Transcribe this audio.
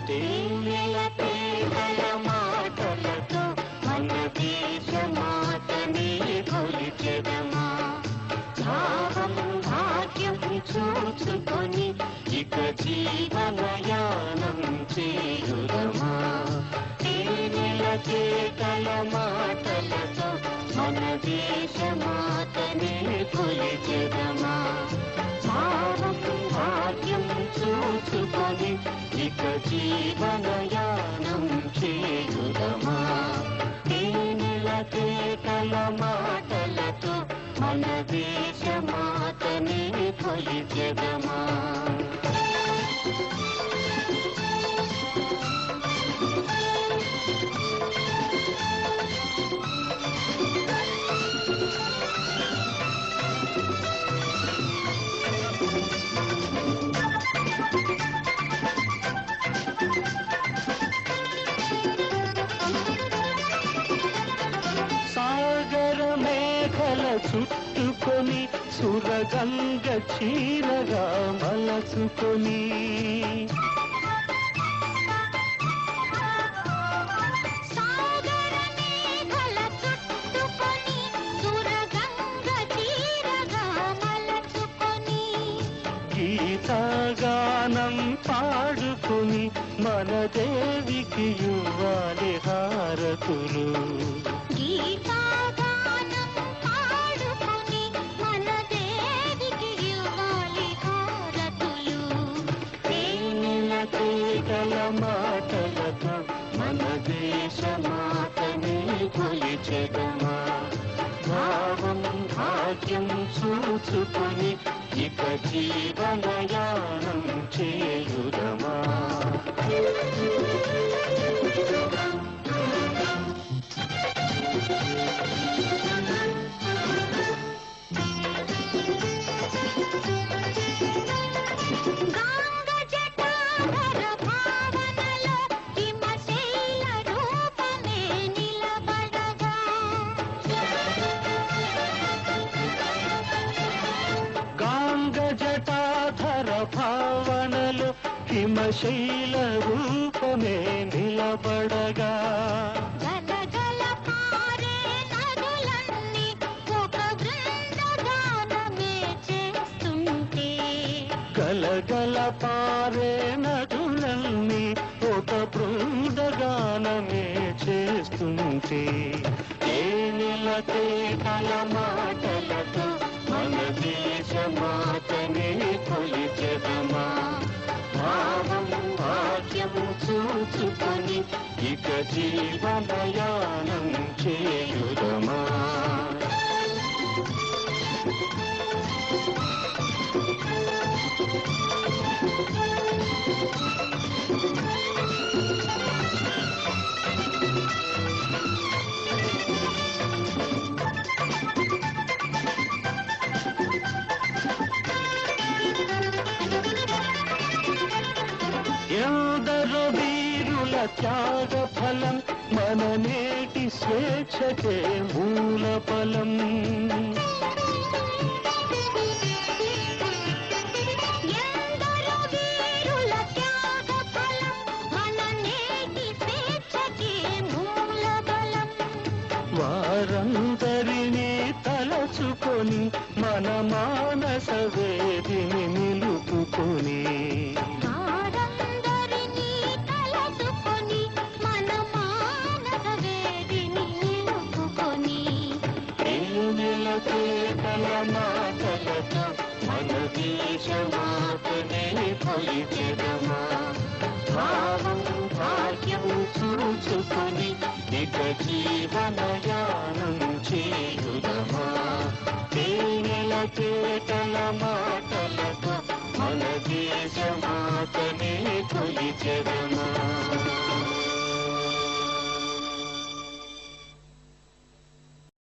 తేనెల తేనెల మాటలతో మన దేశమాతని కొలిచెదమా. భావం భాగ్యం చూచుకొని ఇక జీవనయానం చేయుదమా. తేనెల తేటల మాటలతో మన దేశమాతని కొలిచెదమా. భావం భాగ్యం చూచుకొని ఇక జీవనయానం చేయుదమా. తేనెల తేటల మాటలతో మన దేశమాతని కొలిచెదమా. చుట్టుకొని సురగంగ చీరగా మలచుకొని గీతగానం పాడుకొని మన దేవికి ఇవ్వాలి హారతులు. తేటల మాటలతో మన దేశమాతని కొలిచెదమా. భావం భాగ్యం చూచుకొని ఇక జీవనయానం చేయుదమా. జటాధర భావనలో హిమశైల రూపమే నిలబడగా. గలగల పారే నదులన్నీ ఒక బృందగానమే చేస్తుంటే. గలగల పారే నదులన్నీ ఒక బృందగానమే చేస్తుంటే. తేనెల తేటల మాటలతో మన దేశమాతని కొలిచెదమా. భావం భాగ్యం చూచుకొని ఇక జీవనయానం చేయుదమా. ఎందరో వీరుల త్యాగ ఫలం మన నేటి స్వేచ్ఛకే మూల ఫలం. ఎందరో వీరుల త్యాగ ఫలం మన నేటి స్వేచ్ఛకే మూల బలం. వారందరినీ తలచుకొని మన మానస వేదిని నిలుపుకొని. తేటల మాటలతో మన దేశమాతని కొలిచెదమా. భావం భాగ్యం చూచుకొని ఇక జీవనయానం చేయుదమా. తేనెల తేటల మాటలతో మన దేశమాతని కొలిచెదమా.